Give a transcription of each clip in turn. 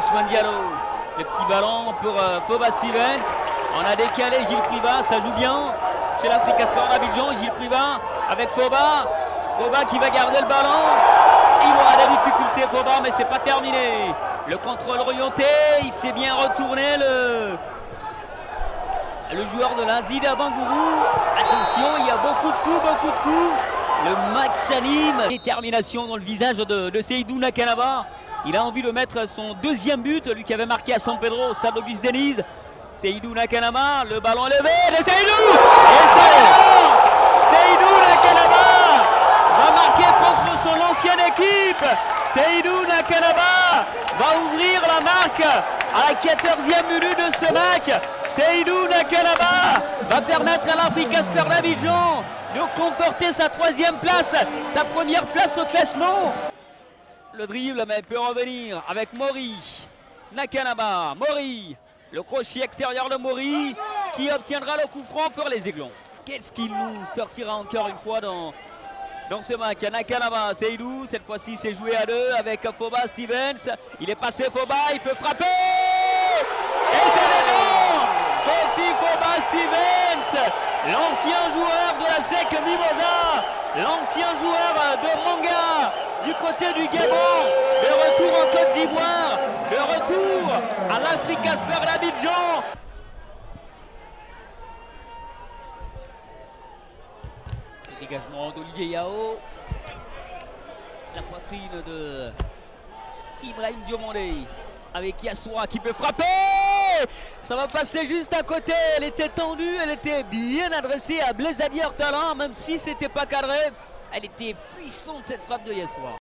Ousmane Diallo. Le petit ballon pour Foba Stevens. On a décalé Gilles Privat, ça joue bien chez l'Africa Sport d'Abidjan. Gilles Privat avec Foba. Foba qui va garder le ballon. Il aura des difficultés Foba, mais c'est pas terminé. Le contrôle orienté, il s'est bien retourné le joueur de l'Azida Bangourou. Attention, il y a beaucoup de coups. Le max anime. Détermination dans le visage de Seydou Nakanaba. Il a envie de mettre son deuxième but, lui qui avait marqué à San Pedro au stade Auguste Denise. Seydou Nakanaba, le ballon élevé de Seydou. Et Seydou Nakanaba va marquer contre son ancienne équipe. Seydou Nakanaba va ouvrir la marque à la 14e minute de ce match. Seydou Nakanaba va permettre à l'Africa Sport d'Abidjan de conforter sa 3e place, sa première place au classement. Le dribble, mais peut revenir avec Mori. Nakanaba, Mori. Le crochet extérieur de Mori qui obtiendra le coup franc pour les Aiglons. Qu'est-ce qu'il nous sortira encore une fois dans ce match? Nakanaba, Seydou, cette fois-ci c'est joué à 2 avec Foba Stevens. Il est passé Foba, il peut frapper. Et c'est dedans. Kofi Foba Stevens, l'ancien joueur de la SEC Mimosa, l'ancien joueur de Manga du côté du Gabon, de retour en Côte d'Ivoire, de retour à l'Africa Sport d'Abidjan. Le dégagement d'Olivier Yao, la poitrine de Ibrahim Diomandé avec Yassoua qui peut frapper. Ça va passer juste à côté. Elle était tendue, elle était bien adressée à Blaise Adi Ortalin, même si c'était pas cadré. Elle était puissante cette frappe de Yassoua.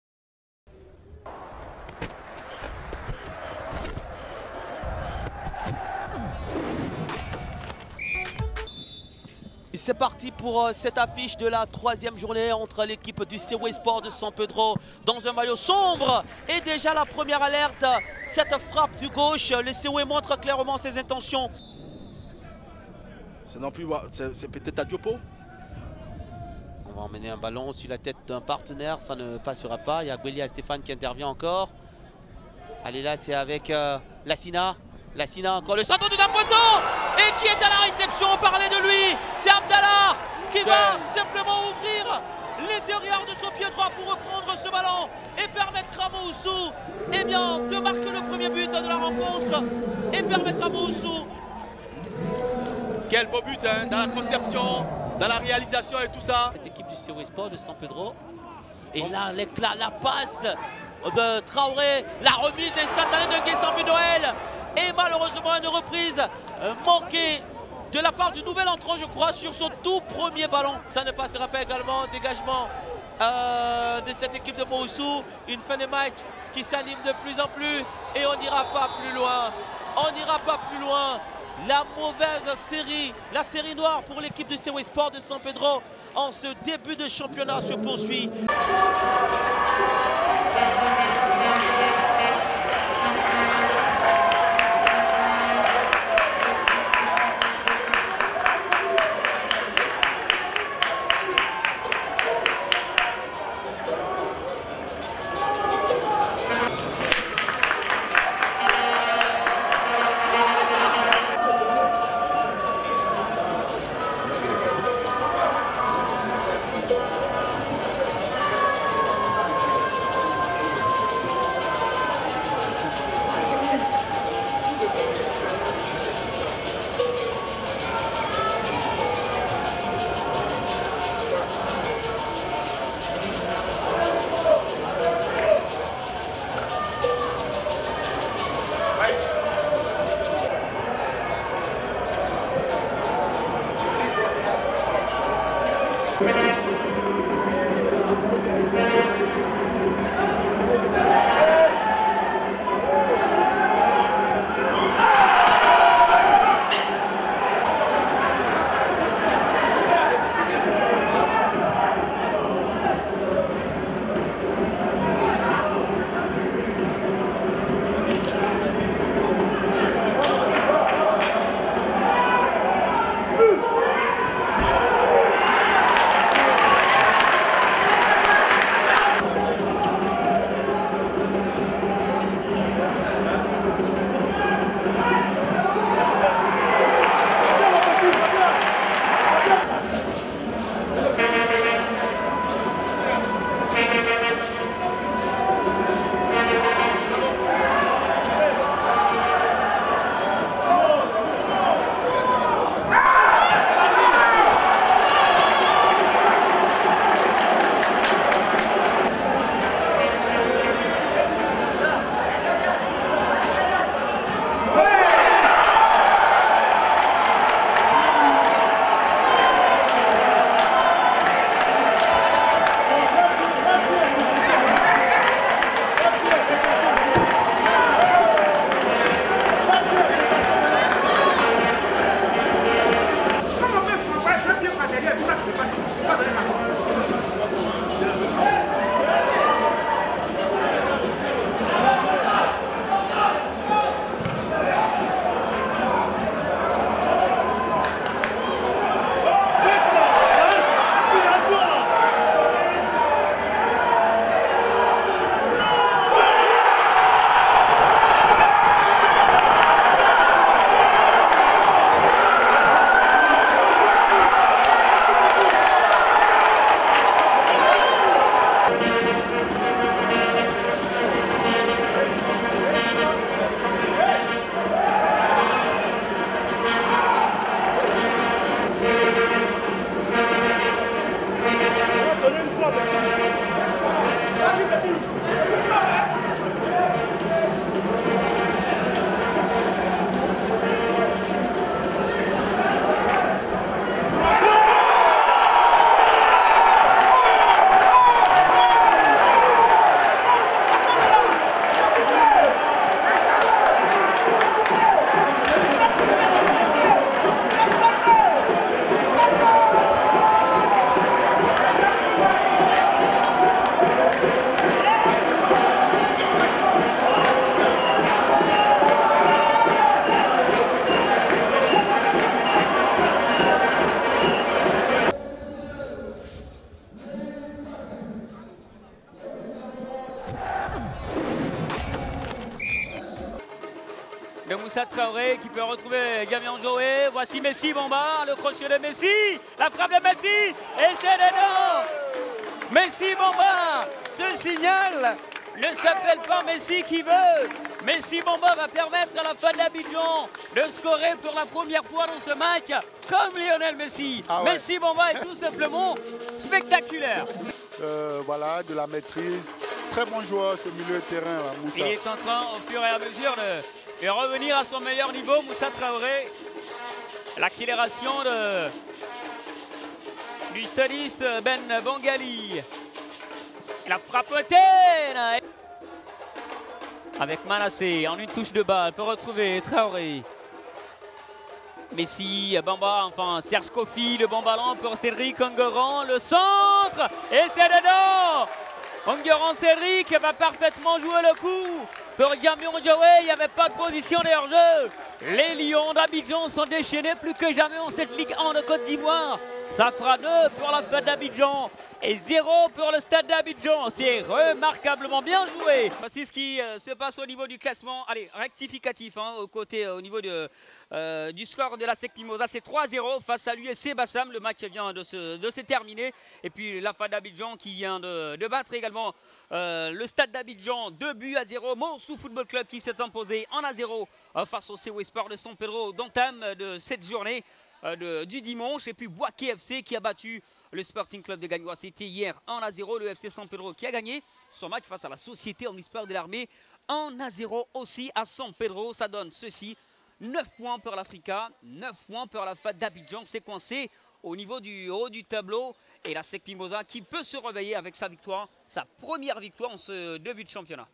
C'est parti pour cette affiche de la 3e journée entre l'équipe du Sewe Sport de San Pedro dans un maillot sombre. Et déjà la première alerte, cette frappe du gauche, le Sewe montre clairement ses intentions. C'est peut-être à Diopo. On va emmener un ballon sur la tête d'un partenaire, ça ne passera pas. Il y a Bélia Stéphane qui intervient encore. Allez là, c'est avec Lassina. Lassina encore le centre de Dapoto. Et qui est à la réception, on parlait de lui. C'est Abdallah qui va simplement ouvrir l'intérieur de son pied droit pour reprendre ce ballon et permettre à Moussou de marquer le premier but de la rencontre et permettre à Moussou. Quel beau but hein, dans la conception, dans la réalisation et tout ça. Cette équipe du Sewe Sport de San Pedro. Et là, l'éclat, la passe de Traoré, la remise instantanée de Guessambé Noël. Et malheureusement une reprise manquée de la part du nouvel entrant, je crois, sur son tout premier ballon. Ça ne passera pas également. Dégagement de cette équipe de Moussou. Une fin de match qui s'anime de plus en plus. Et on n'ira pas plus loin. On n'ira pas plus loin. La mauvaise série, la série noire pour l'équipe du Sewe Sport de San Pedro en ce début de championnat se poursuit. de Moussa Traoré qui peut retrouver Gamion Joé. Voici Messi Bamba, le crochet de Messi, la frappe de Messi et c'est dedans. Messi Bamba, ce signal ne s'appelle pas Messi qui veut. Messi Bamba va permettre à la fin d'Abidjan de scorer pour la première fois dans ce match comme Lionel Messi. Ah ouais. Messi Bamba est tout simplement spectaculaire. Voilà, de la maîtrise. Très bon joueur ce milieu de terrain, là, Moussa. Il est en train au fur et à mesure de revenir à son meilleur niveau, Moussa Traoré. L'accélération du stadiste Ben Bangali. La frappe hautaine avec Manassé en une touche de balle peut retrouver Traoré. Messi, Bamba, enfin Serge Kofi, le bon ballon pour Cédric Enguerrand, le centre et c'est dedans. Enguerrand Cédric va parfaitement jouer le coup pour Gamion Joé, il n'y avait pas de position de hors-jeu. Les Lions d'Abidjan sont déchaînés plus que jamais en cette Ligue 1 de Côte d'Ivoire. Ça fera 2 pour la fête d'Abidjan et 0 pour le stade d'Abidjan. C'est remarquablement bien joué. Voici ce qui se passe au niveau du classement. Allez, rectificatif hein, au niveau du score de la SEC Mimosa. C'est 3-0 face à l'USC Bassam. Le match vient de se terminer. Et puis la FAD d'Abidjan qui vient de battre également le stade d'Abidjan. 2-0. Montsou Football Club qui s'est imposé en 1-0 face au COE Sport de San Pedro d'entame de cette journée du dimanche. Et puis Bouaké FC qui a battu le Sporting Club de Gagnoa. C'était hier 1-0. Le FC San Pedro qui a gagné son match face à la Société Omnisport de l'Armée. 1-0 aussi à San Pedro. Ça donne ceci. 9 points pour l'Africa, 9 points pour la FAD d'Abidjan. C'est coincé au niveau du haut du tableau. Et la SEC Mimosa qui peut se réveiller avec sa victoire, sa première victoire en ce début de championnat.